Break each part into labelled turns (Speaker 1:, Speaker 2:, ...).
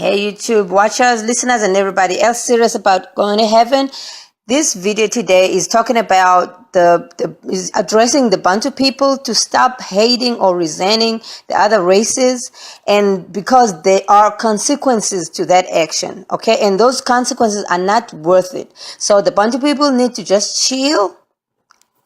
Speaker 1: Hey YouTube watchers, listeners, and everybody else serious about going to heaven. This video today is talking about is addressing the Bantu people to stop hating or resenting the other races, and because there are consequences to that action, okay? And those consequences are not worth it. So the Bantu people need to just chill.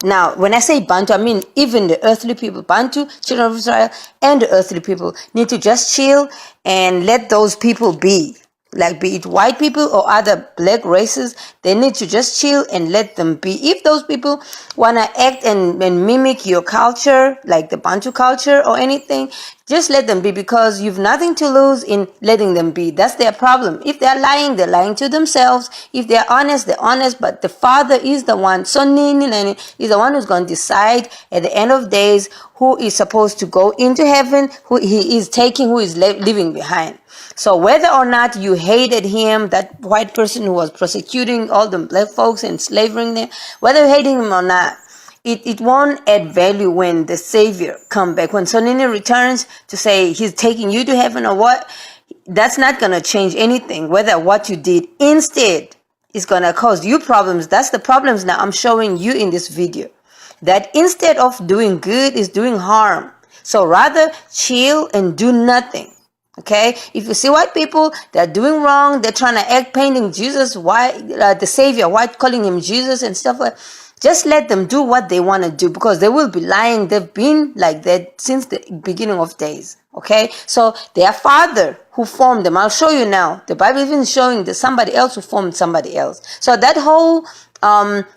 Speaker 1: Now, when I say Bantu, I mean even the earthly people, Bantu, children of Israel, and the earthly people need to just chill and let those people be. Like, be it white people or other black races, they need to just chill and let them be. If those people want to act and mimic your culture, like the Bantu culture or anything, just let them be, because you've nothing to lose in letting them be. That's their problem. If they're lying to themselves. If they're honest, they're honest. But the Father is the one, is the one who's going to decide at the end of days who is supposed to go into heaven, who he is taking, who is leaving behind. So whether or not you hated him, that white person who was persecuting all the black folks and slavering them, whether you hated him or not, it won't add value when the Savior come back. When Sonini returns to say he's taking you to heaven or what, that's not going to change anything, whether what you did instead is going to cause you problems. That's the problems now I'm showing you in this video. That instead of doing good is doing harm. So rather chill and do nothing. Okay, if you see white people, they're doing wrong, they're trying to act painting Jesus, the Savior, white calling him Jesus and stuff like that. Just let them do what they want to do, because they will be lying. They've been like that since the beginning of days. Okay, so their Father who formed them, I'll show you now. The Bible is even showing that somebody else who formed somebody else. So that whole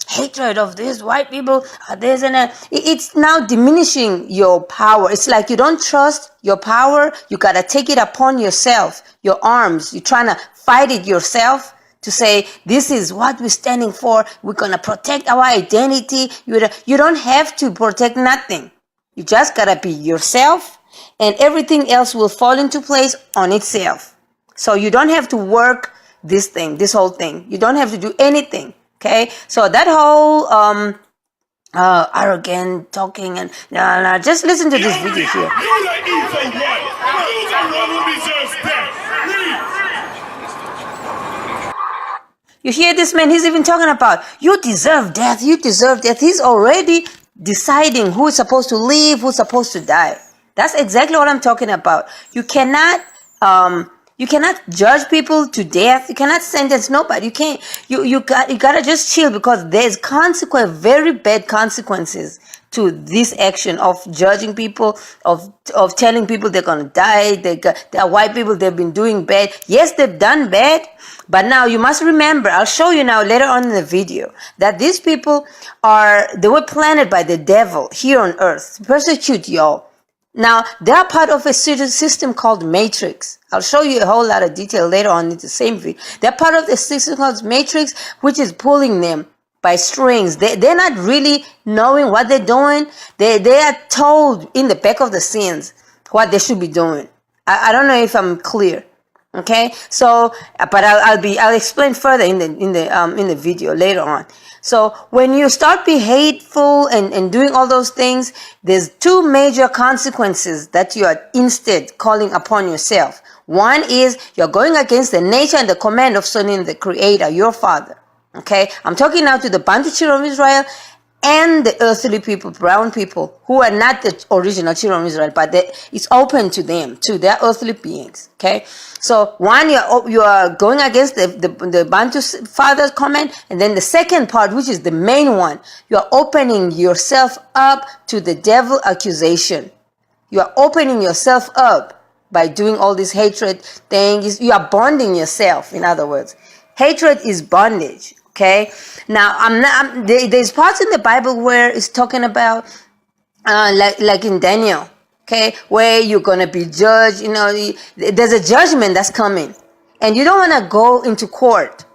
Speaker 1: hatred of these white people, it's now diminishing your power. It's like you don't trust your power. You got to take it upon yourself, your arms. You're trying to fight it yourself to say, this is what we're standing for. We're going to protect our identity. You don't have to protect nothing. You just got to be yourself, and everything else will fall into place on itself. So you don't have to work this whole thing. You don't have to do anything. Okay, so that whole arrogant talking and just listen to this video here.
Speaker 2: You're the evil one. You're the one who deserves death.
Speaker 1: You hear this man? He's even talking about you deserve death. You deserve death. He's already deciding who is supposed to live, who's supposed to die. That's exactly what I'm talking about. You cannot judge people to death. You cannot sentence nobody. You can't. You gotta just chill, because there's very bad consequences to this action of judging people, of telling people they're gonna die. They're white people. They've been doing bad. Yes, they've done bad, but now you must remember. I'll show you now later on in the video that these people they were planted by the devil here on earth to persecute y'all. Now, they are part of a system called Matrix. I'll show you a whole lot of detail later on in the same video. They're part of the system called Matrix, which is pulling them by strings. They're not really knowing what they're doing. They are told in the back of the scenes what they should be doing. I don't know if I'm clear. Okay, so but I'll explain further in the video later on. So when you start being hateful and doing all those things, there's two major consequences that you are instead calling upon yourself. One is you're going against the nature and the command of Sonin, the Creator, your Father. Okay, I'm talking now to the Bantu children of Israel and the earthly people, brown people, who are not the original children of Israel, but it's open to them, to their earthly beings. Okay, so one, you are going against the Bantu Father's command, and then the second part, which is the main one, you are opening yourself up to the devil accusation. You are opening yourself up by doing all this hatred thing. You are bonding yourself. In other words, hatred is bondage. Okay, now there's parts in the Bible where it's talking about like in Daniel, okay, where you're gonna be judged. There's a judgment that's coming, and you don't want to go into court.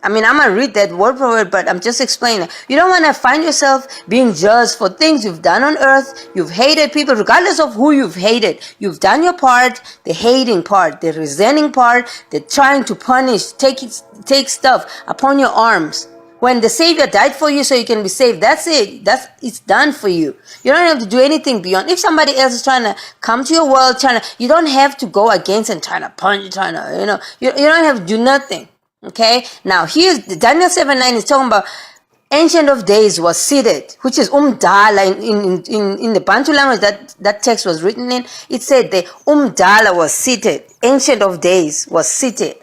Speaker 1: I mean, I'm gonna read that word for word, but I'm just explaining. You don't want to find yourself being judged for things you've done on earth. You've hated people, regardless of who you've hated. You've done your part, the hating part, the resenting part, the trying to punish, take stuff upon your arms. When the Savior died for you so you can be saved, that's it. It's done for you. You don't have to do anything beyond. If somebody else is trying to come to your world, you don't have to go against and trying to punch, you don't have to do nothing. Okay? Now, here's Daniel 7:9 is talking about Ancient of Days was seated, which is Umdala in the Bantu language that text was written in. It said the Umdala was seated. Ancient of Days was seated,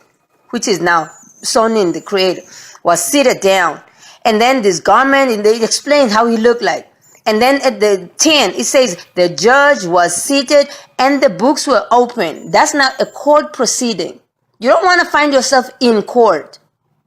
Speaker 1: which is now Sonin, the creator, was seated down. And then this garment, and they explained how he looked like. And then at the 10, it says the judge was seated and the books were open. That's not a court proceeding. You don't want to find yourself in court.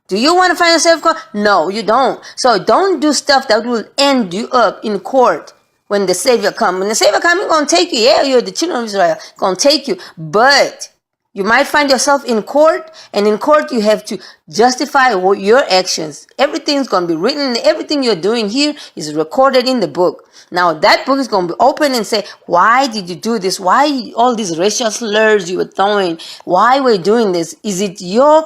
Speaker 1: Do you want to find yourself in court? No, you don't. So don't do stuff that will end you up in court when the Savior comes. When the Savior comes, he's going to take you. Yeah, you're the children of Israel. He's going to take you. But you might find yourself in court, and in court you have to justify your actions. Everything's going to be written. Everything you're doing here is recorded in the book. Now that book is going to be open and say, why did you do this? Why all these racial slurs you were throwing? Why were you doing this? Is it your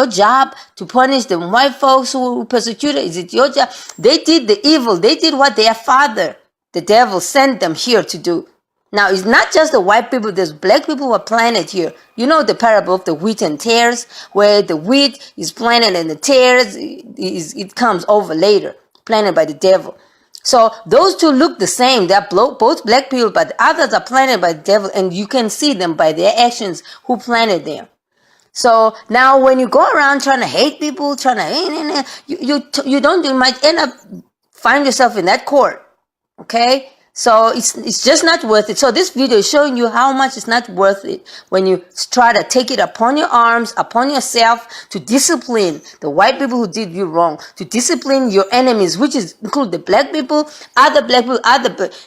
Speaker 1: job to punish the white folks who persecuted? Is it your job? They did the evil. They did what their father, the devil, sent them here to do. Now, it's not just the white people. There's black people who are planted here. You know the parable of the wheat and tares, where the wheat is planted and the tares, it comes over later, planted by the devil. So those two look the same. They're both black people, but the others are planted by the devil, and you can see them by their actions who planted them. So now when you go around trying to hate people, you might end up find yourself in that court. Okay? So it's just not worth it. So this video is showing you how much it's not worth it when you try to take it upon your arms, upon yourself, to discipline the white people who did you wrong, to discipline your enemies, which include the black people, other black people,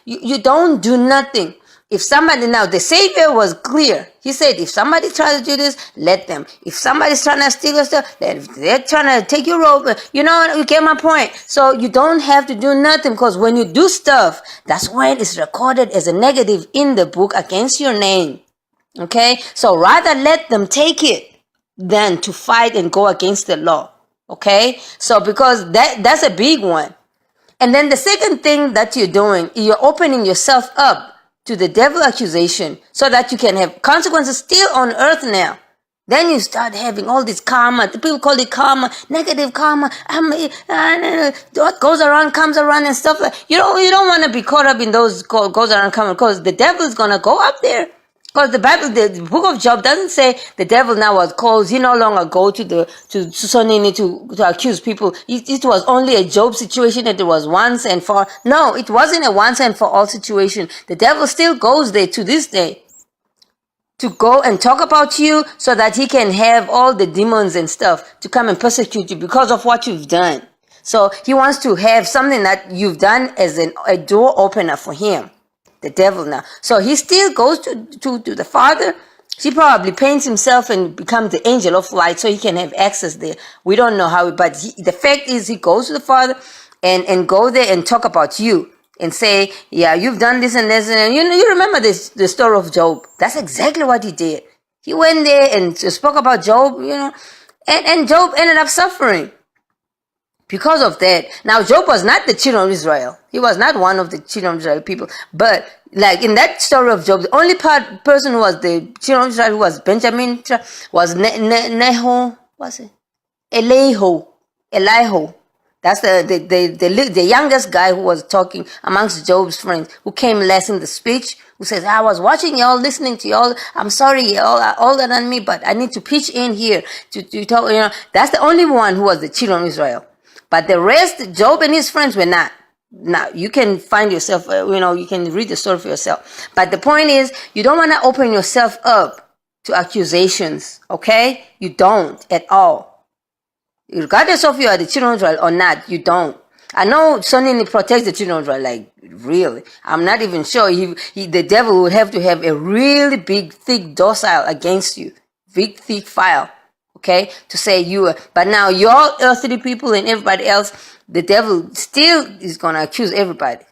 Speaker 1: you don't do nothing. If somebody, now the Savior was clear. He said, if somebody tries to do this, let them. If somebody's trying to steal your stuff, if they're trying to take your robe, you get my point. So you don't have to do nothing, because when you do stuff, that's when it's recorded as a negative in the book against your name. Okay? So rather let them take it than to fight and go against the law. Okay? So because that's a big one. And then the second thing that you're doing, you're opening yourself up to the devil accusation so that you can have consequences still on earth now. Then you start having all this karma. The people call it karma, negative karma. What goes around comes around and stuff like. You don't want to be caught up in those goes around coming, because the devil is gonna go up there. Because the Bible, the book of Job doesn't say the devil now was called. He no longer go to Sonini to accuse people. It was only a Job situation that it was once and for. No, it wasn't a once and for all situation. The devil still goes there to this day to go and talk about you so that he can have all the demons and stuff to come and persecute you because of what you've done. So he wants to have something that you've done as a door opener for him. The devil now. So he still goes to the Father. He probably paints himself and becomes the angel of light so he can have access there. We don't know how, but the fact is he goes to the Father and go there and talk about you and say, yeah, you've done this and this. And you remember the story of Job. That's exactly what he did. He went there and spoke about Job, and Job ended up suffering because of that. Now, Job was not the children of Israel. He was not one of the children of Israel people. But like in that story of Job, the only person who was the children of Israel who was Benjamin was Elihu. That's the youngest guy who was talking amongst Job's friends, who came last in the speech, who says, I was watching y'all, listening to y'all. I'm sorry, y'all are older than me, but I need to pitch in here to talk. That's the only one who was the children of Israel. But the rest, Job and his friends were not. Now, you can find yourself, you can read the story for yourself. But the point is, you don't want to open yourself up to accusations, okay? You don't at all. Regardless of you are the children of Israel or not, you don't. I know Sonny protects the children of Israel, like, really. I'm not even sure. The devil would have to have a really big, thick docile against you. Big, thick file. Okay, to say but now your earthly people and everybody else, the devil still is going to accuse everybody.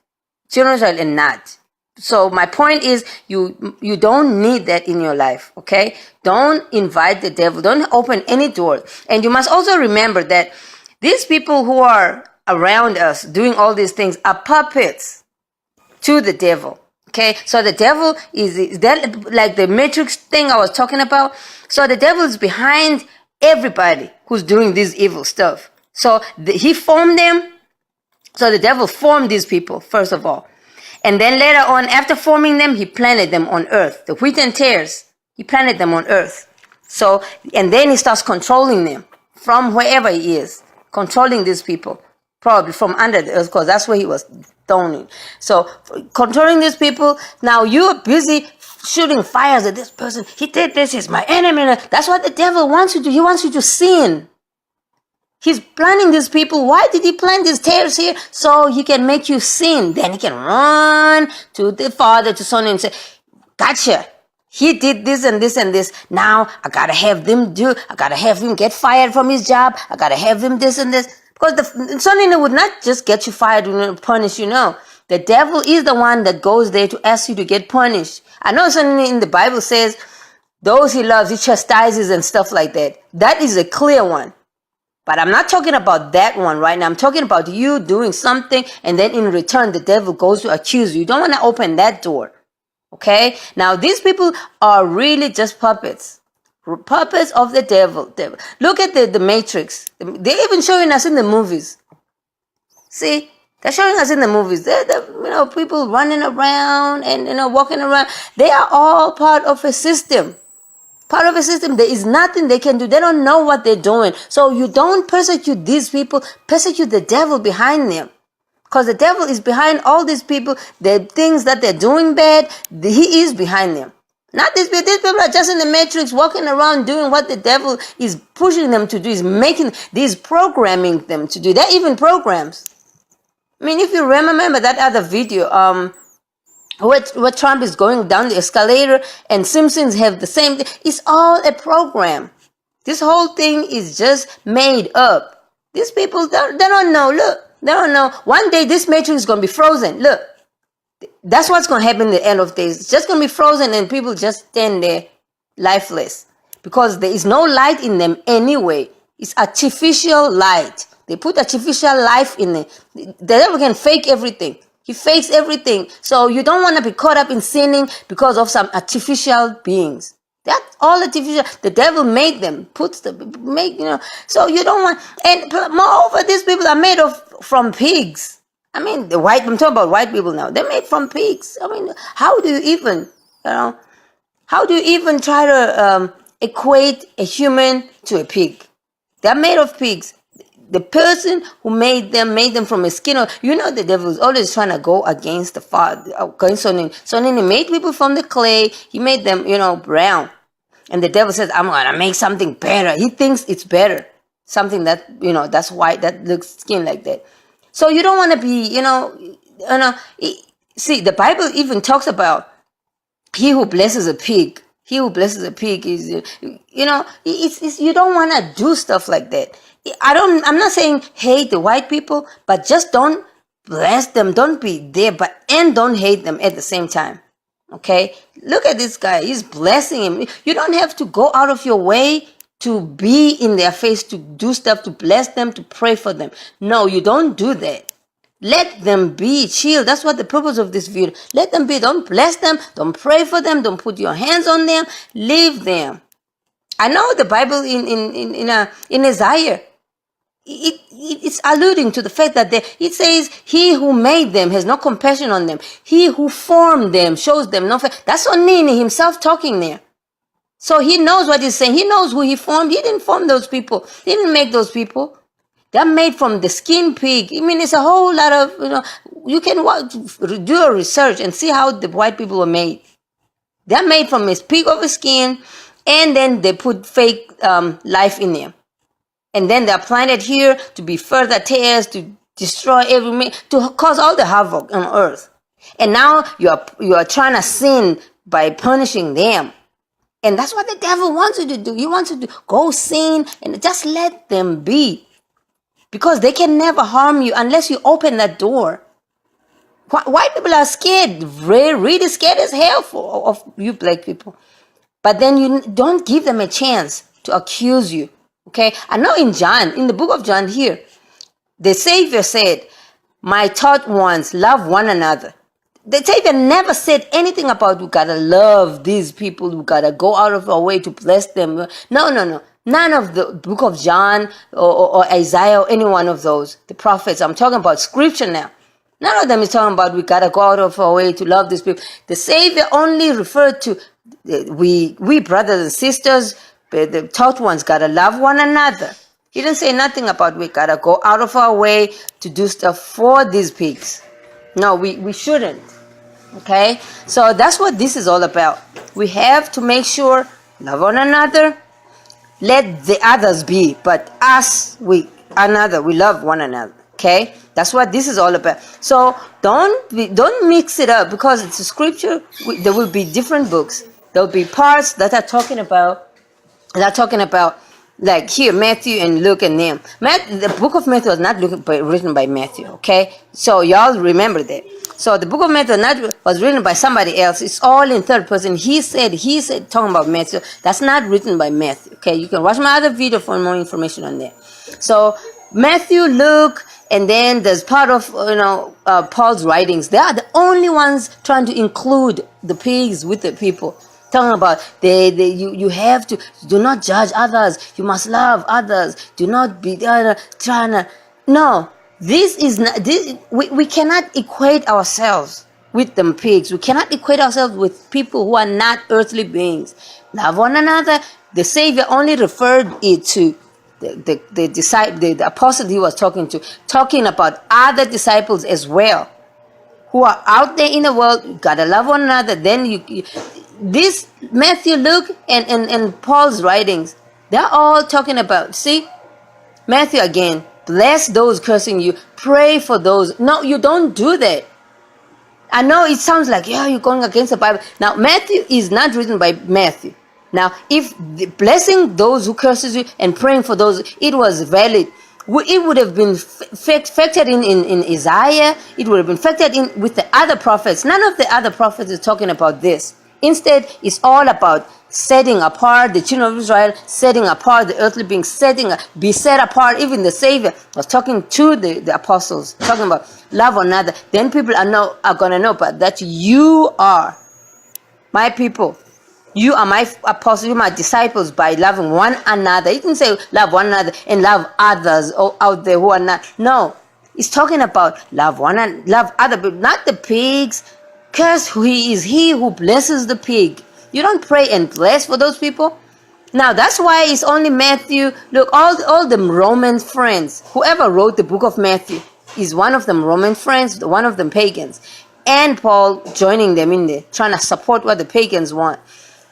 Speaker 1: Children of Israel and not. So my point is, you don't need that in your life, okay? Don't invite the devil. Don't open any door. And you must also remember that These people who are around us doing all these things are puppets to the devil. Okay, so the devil is that like the matrix thing I was talking about. So the devil is behind everybody who's doing this evil stuff. So he formed them. So the devil formed these people, first of all. And then later on, after forming them, he planted them on earth. The wheat and tares, he planted them on earth. So, and then he starts controlling them from wherever he is, controlling these people, probably from under the earth, because that's where he was thrown in. So, controlling these people, now you're busy shooting fires at this person. He did this, he's my enemy. That's what the devil wants you to do. He wants you to sin. He's planning these people. Why did he plant these tares here? So he can make you sin. Then he can run to the Father, to Son, and say, gotcha. He did this and this and this. Now I gotta have them I gotta have him get fired from his job. I gotta have him this and this. Because the Son would not just get you fired and punish you. No. The devil is the one that goes there to ask you to get punished. I know something in the Bible says, those he loves, he chastises and stuff like that. That is a clear one. But I'm not talking about that one right now. I'm talking about you doing something and then in return the devil goes to accuse you. You don't want to open that door. Okay? Now these people are really just puppets. Puppets of the devil. Look at the Matrix. They're even showing us in the movies. See? They're showing us in the movies. They're people running around and walking around. They are all part of a system. Part of a system. There is nothing they can do. They don't know what they're doing. So you don't persecute these people. Persecute the devil behind them. Because the devil is behind all these people. The things that they're doing bad, he is behind them. Not these people. These people are just in the matrix walking around doing what the devil is pushing them to do. He's programming them to do. They're even programs. I mean, if you remember that other video, where Trump is going down the escalator and Simpsons have the same thing. It's all a program. This whole thing is just made up. These people, they don't know. Look, they don't know. One day this matrix is going to be frozen. Look, that's what's going to happen in the end of days. It's just going to be frozen and people just stand there lifeless. Because there is no light in them anyway. It's artificial light. They put artificial life in it. The devil can fake everything. He fakes everything. So you don't want to be caught up in sinning because of some artificial beings. That's all artificial. The devil made them. So you don't want. And moreover, these people are made from pigs. I mean, I'm talking about white people now. They're made from pigs. I mean, how do you even try to equate a human to a pig? They're made of pigs. The person who made them from a skin. The devil is always trying to go against the Father. So then he made people from the clay. He made them, brown. And the devil says, I'm going to make something better. He thinks it's better. Something that, that's white, that looks skin like that. So you don't want to be, see, the Bible even talks about he who blesses a pig. He who blesses a pig is, you don't want to do stuff like that. I'm not saying hate the white people, but just don't bless them. Don't be there, and don't hate them at the same time. Okay? Look at this guy. He's blessing him. You don't have to go out of your way to be in their face, to do stuff, to bless them, to pray for them. No, you don't do that. Let them be. Chill. That's what the purpose of this video. Let them be. Don't bless them. Don't pray for them. Don't put your hands on them. Leave them. I know the Bible in Isaiah, it's alluding to the fact that it says, he who made them has no compassion on them. He who formed them shows them no faith. That's Onini himself talking there. So he knows what he's saying. He knows who he formed. He didn't form those people. He didn't make those people. They're made from the skin pig. I mean, it's a whole lot of, you can do a research and see how the white people were made. They're made from a pig of a skin, and then they put fake life in them. And then they're planted here to be further tares, to destroy to cause all the havoc on earth. And now you are trying to sin by punishing them. And that's what the devil wants you to do. He wants you to go sin and just let them be. Because they can never harm you unless you open that door. White people are scared, really scared as hell of you black people. But then you don't give them a chance to accuse you. Okay, I know in the book of John here, The Savior said, my taught ones, love one another. The Savior never said anything about we gotta love these people, we gotta go out of our way to bless them. No. None of the book of John or Isaiah or any one of those, the prophets. I'm talking about Scripture now. None of them is talking about we gotta go out of our way to love these people. The Savior only referred to we brothers and sisters, the taught ones gotta love one another. He didn't say nothing about we gotta go out of our way to do stuff for these pigs. No, we shouldn't. Okay? So that's what this is all about. We have to make sure, love one another, let the others be, but us, we love one another. Okay? That's what this is all about. So don't mix it up, because it's a scripture. There will be different books. There will be parts that are talking about like here, Matthew and Luke and Nahum. The book of Matthew was not written by Matthew, okay? So y'all remember that. So the book of Matthew was written by somebody else. It's all in third person. He said, talking about Matthew. That's not written by Matthew, okay? You can watch my other video for more information on that. So Matthew, Luke, and then there's part of Paul's writings. They are the only ones trying to include the pigs with the people. Talking about you have to do not judge others. You must love others. Do not be trying to. No, this is not. We cannot equate ourselves with them pigs. We cannot equate ourselves with people who are not earthly beings. Love one another. The Savior only referred it to the disciple, the apostle he was talking about other disciples as well, who are out there in the world. You gotta love one another. Then this Matthew, Luke, and Paul's writings, they're all talking about, see, Matthew again, bless those cursing you, pray for those. No, you don't do that. I know it sounds like, yeah, you're going against the Bible. Now, Matthew is not written by Matthew. Now, if blessing those who curses you and praying for those, it was valid, it would have been factored in Isaiah. It would have been factored in with the other prophets. None of the other prophets is talking about this. Instead, it's all about setting apart the children of Israel, setting apart the earthly beings, be set apart. Even the Savior was talking to the apostles, talking about love one another. Then people are going to know but that you are my people. You are my apostles, you are my disciples by loving one another. You can say love one another and love others out there who are not. No, it's talking about love other people, not the pigs. Curse he who blesses the pig. You don't pray and bless for those people. Now that's why it's only Matthew. Look, all the Roman friends, whoever wrote the book of Matthew is one of them Roman friends, one of them pagans, and Paul joining them in there, trying to support what the pagans want.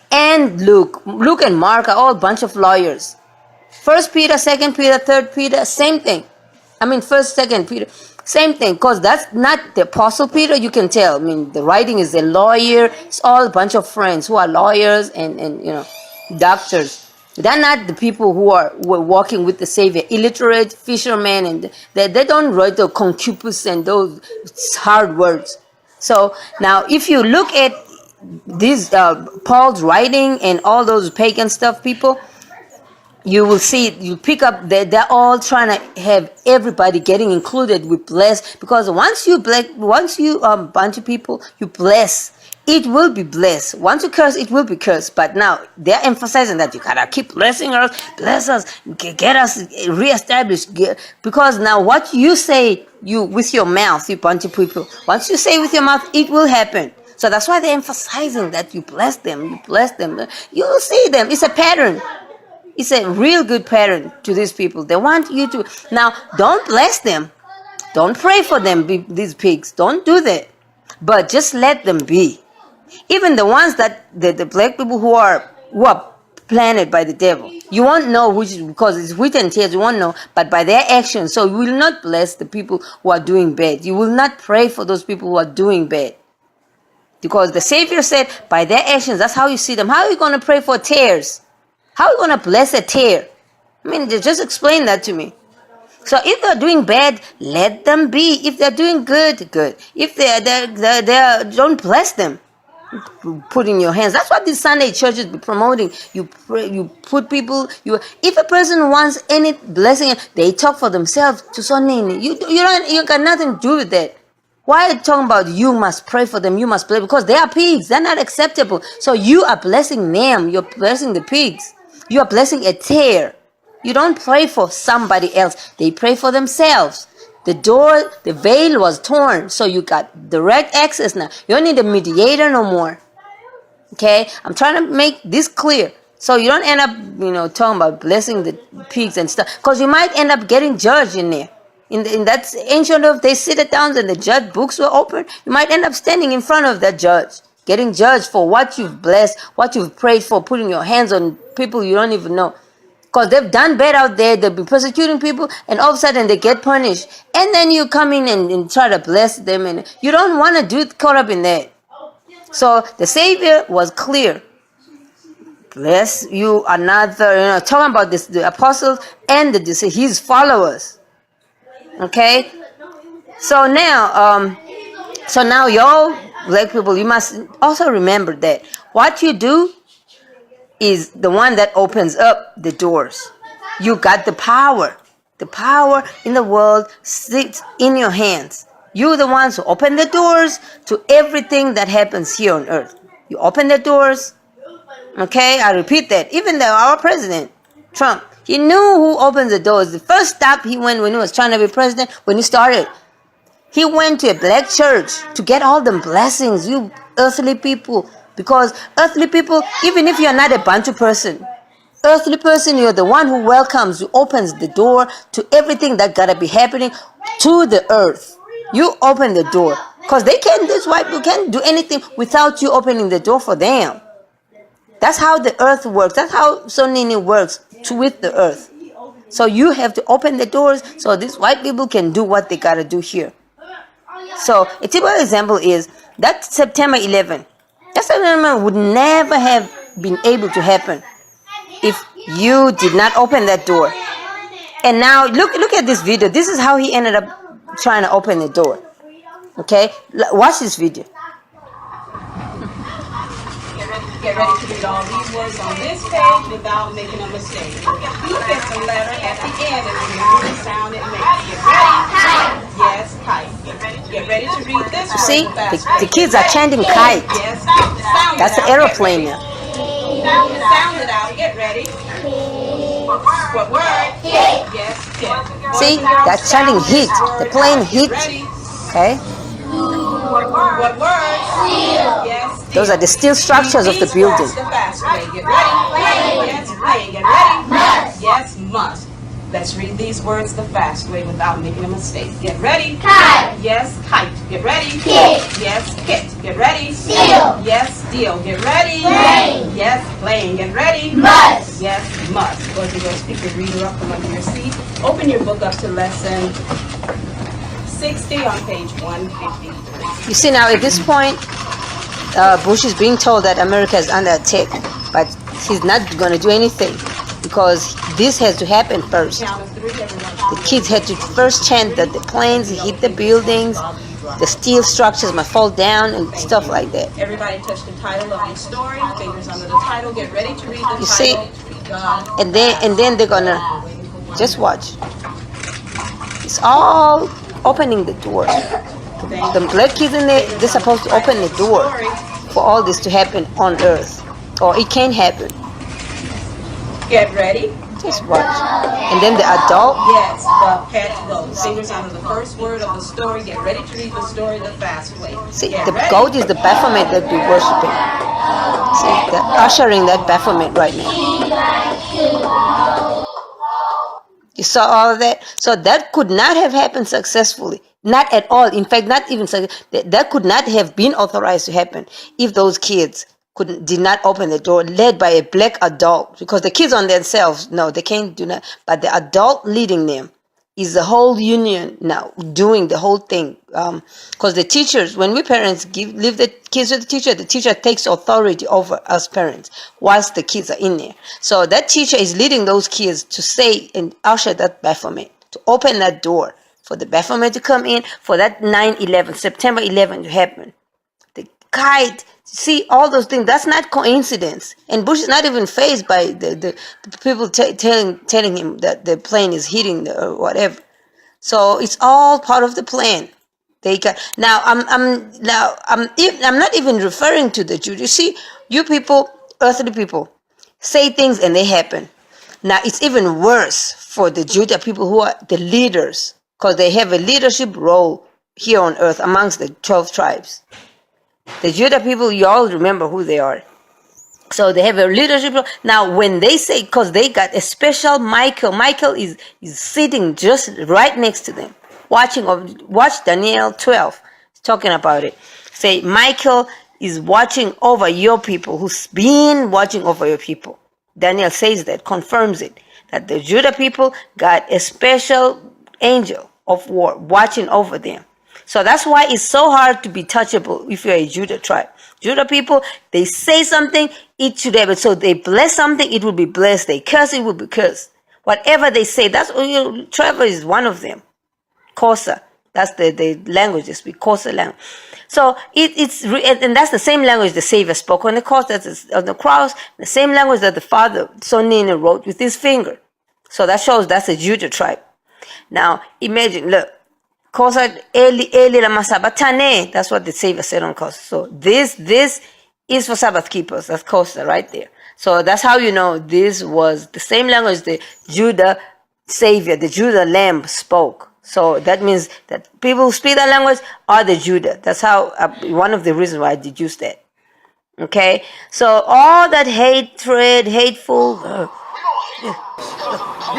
Speaker 1: And Luke and Mark are all a bunch of lawyers. 1 Peter, 2 Peter, 3 Peter, same thing. I mean, 1st, 2 Peter, same thing. Because that's not the Apostle Peter, you can tell. I mean, the writing is a lawyer. It's all a bunch of friends who are lawyers and doctors. They're not the people who were walking with the Savior, illiterate fishermen, and they don't write the concupiscence and those hard words. So now, if you look at this Paul's writing and all those pagan stuff, people, you will see, you pick up that they're all trying to have everybody getting included with bless, because once you bunch of people, you bless, it will be blessed. Once you curse, it will be cursed. But now they're emphasizing that you gotta keep blessing us, bless us, get us reestablished. Because now what you say, you with your mouth, you bunch of people, once you say with your mouth, it will happen. So that's why they're emphasizing that you bless them, you bless them. You'll see them. It's a pattern. It's a real good pattern to these people. They want you to. Now, don't bless them. Don't pray for them, these pigs. Don't do that. But just let them be. Even the ones that, the black people who are planted by the devil. You won't know which, because it's written here, you won't know, but by their actions. So you will not bless the people who are doing bad. You will not pray for those people who are doing bad. Because the Savior said, by their actions, that's how you see them. How are you going to pray for tares? How are you going to bless a tare? I mean, just explain that to me. So if they're doing bad, let them be. If they're doing good, good. If they don't bless them. put in your hands. That's what these Sunday churches be promoting. You pray, you put people. If a person wants any blessing, they talk for themselves. To Sonini, you got nothing to do with that. Why are you talking about you must pray for them? You must pray because they are pigs. They're not acceptable. So you are blessing them. You're blessing the pigs. You are blessing a tear. You don't pray for somebody else. They pray for themselves. The door, the veil was torn, so you got direct access now. You don't need a mediator no more. Okay, I'm trying to make this clear, so you don't end up, talking about blessing the pigs and stuff, because you might end up getting judged in there. In that ancient of, they sit it down and the judge books were open. You might end up standing in front of that judge, getting judged for what you've blessed, what you've prayed for, putting your hands on people you don't even know. Because they've done bad out there, they've been persecuting people, and all of a sudden they get punished. And then you come in and try to bless them, and you don't want to do caught up in that. So the Savior was clear. Bless you another, talking about this, the apostles and his followers. Okay? So now, y'all black people, you must also remember that what you do is the one that opens up the doors. You got the power. The power in the world sits in your hands. You're the ones who open the doors to everything that happens here on earth. You open the doors. Okay, I repeat that. Even though our president, Trump, he knew who opened the doors. The first stop he went when he was trying to be president, when he started, he went to a black church to get all the blessings, you earthly people. Because earthly people, even if you're not a Bantu person, earthly person, you're the one who welcomes, who opens the door to everything that gotta be happening to the earth. You open the door. Because these white people can't do anything without you opening the door for them. That's how the earth works. That's how Sonini works with the earth. So you have to open the doors so these white people can do what they gotta do here. So a typical example is that September 11. That September would never have been able to happen if you did not open that door. And now look at this video. This is how he ended up trying to open the door. Okay, watch this video.
Speaker 3: Get ready to read all these words on this page without making a mistake. Look at the letter at the end and remember the sound it makes. Get ready? Yes, kite. Get ready to read this word.
Speaker 1: See, the kids are chanting kite.
Speaker 3: Yes, sound
Speaker 1: That's the aeroplane now.
Speaker 3: Sound it out. Get ready. What word? Yes, kit.
Speaker 1: See, that's chanting hit. The plane hit. Okay.
Speaker 3: What word? Yes.
Speaker 1: Those are the steel structures of the building.
Speaker 3: The fast way. Get ready. Yes, play. Get ready. Yes, must. Let's read these words the fast way without making a mistake. Get ready.
Speaker 4: Kite.
Speaker 3: Yes, kite. Get ready.
Speaker 4: Kit.
Speaker 3: Yes, kit. Get ready.
Speaker 4: Steel.
Speaker 3: Yes, steel. Get ready.
Speaker 4: Plane.
Speaker 3: Yes, plane. Get ready.
Speaker 4: Must.
Speaker 3: Yes, must. Go to your speaker reader up from under your seat. Open your book up to lesson 60 on page 153.
Speaker 1: You see now at this point, Bush is being told that America is under attack, but he's not going to do anything because this has to happen first.
Speaker 3: Count of three, everyone.
Speaker 1: The kids had to first chant that the planes hit the buildings, the steel structures might fall down and stuff like that.
Speaker 3: Everybody touch the title of your story. Fingers under the title. Get ready to read the
Speaker 1: You see?
Speaker 3: title.
Speaker 1: And then they're gonna just watch. It's all opening the door. The black kids in there, they're supposed to open the door for all this to happen on earth, or it can't happen.
Speaker 3: Get ready.
Speaker 1: Just watch. And then the adult,
Speaker 3: Yes, the pet goat. Fingers under the first word of the story. Get ready to read the story the fast way.
Speaker 1: see,
Speaker 3: Get
Speaker 1: the
Speaker 3: ready.
Speaker 1: goat is the Baphomet that we're worshiping. See, they're ushering that Baphomet right now. You saw all of that? So that could not have happened successfully. Not at all. In fact, not even that could not have been authorized to happen if those kids did not open the door, led by a black adult. Because the kids on themselves, no, they can't do that. But the adult leading them is the whole union now doing the whole thing. Because the teachers, when we parents leave the kids with the teacher takes authority over us parents whilst the kids are in there. So that teacher is leading those kids to say and usher that Baphomet, to open that door for the Baphomet to come in, for that 9/11, September 11 to happen. The kite, See, all those things, that's not coincidence. And Bush is not even fazed by the people telling him that the plane is hitting or whatever. So it's all part of the plan. They got now. I'm not even referring to the Jews. You see, you people, earthly people, say things and they happen. Now it's even worse for the Judah people who are the leaders, because they have a leadership role here on earth amongst the 12 tribes. The Judah people, you all remember who they are. So they have a leadership role. Now when they say, because they got a special Michael is sitting just right next to them, watch Daniel 12, talking about it. Say, Michael is watching over your people, who's been watching over your people. Daniel says that, confirms it, that the Judah people got a special angel of war watching over them. So that's why it's so hard to be touchable if you're a Judah tribe. Judah people, they say something, it should happen. So they bless something, it will be blessed. They curse, it will be cursed. Whatever they say, that's Trevor is one of them. Kosa, that's the language they speak, Kosa language. So and that's the same language the Savior spoke on the cross. That's on the cross, the same language that the Father Sonina wrote with his finger. So that shows that's a Judah tribe. Now imagine, look. Kosa Eli lama sabatane. That's what the Savior said on cross. So this is for Sabbath keepers. That's Kosa right there. So that's how you know this was the same language the Judah Savior, the Judah Lamb spoke. So that means that people who speak that language are the Judah. That's how one of the reasons why I deduced that. Okay, so all that hatred, hateful.
Speaker 2: We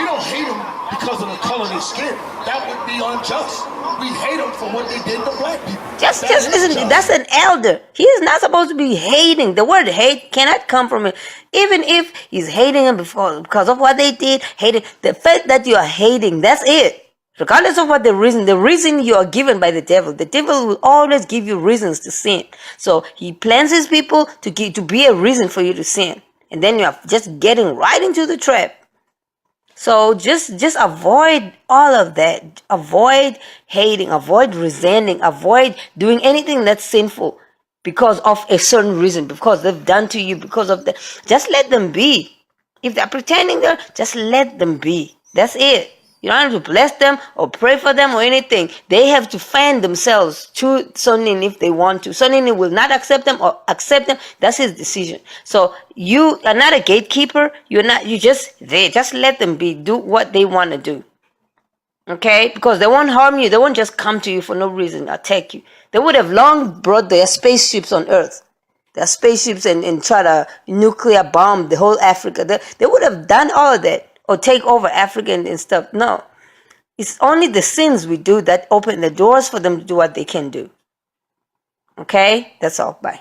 Speaker 2: don't hate them because of the color of their skin. That would be unjust. We hate them for what they did to black people.
Speaker 1: Just listen. That's an elder. He is not supposed to be hating. The word hate cannot come from him. Even if he's hating them because of what they did, hating the fact that you are hating. That's it. Regardless of what the reason you are given by the devil will always give you reasons to sin. So he plans his people to be a reason for you to sin, and then you are just getting right into the trap. So just avoid all of that. Avoid hating, avoid resenting, avoid doing anything that's sinful because of a certain reason, because they've done to you, because of that. Just let them be. If they're pretending there, just let them be. That's it. You don't have to bless them or pray for them or anything. They have to fan themselves to Sonin if they want to. Sonin will not accept them or accept them. That's his decision. So you are not a gatekeeper. You just let them be. Do what they want to do. Okay? Because they won't harm you. They won't just come to you for no reason, attack you. They would have long brought their spaceships on Earth. Their spaceships and try to nuclear bomb the whole Africa. They would have done all of that. Or take over Africa and stuff. No. It's only the sins we do that open the doors for them to do what they can do. Okay? That's all. Bye.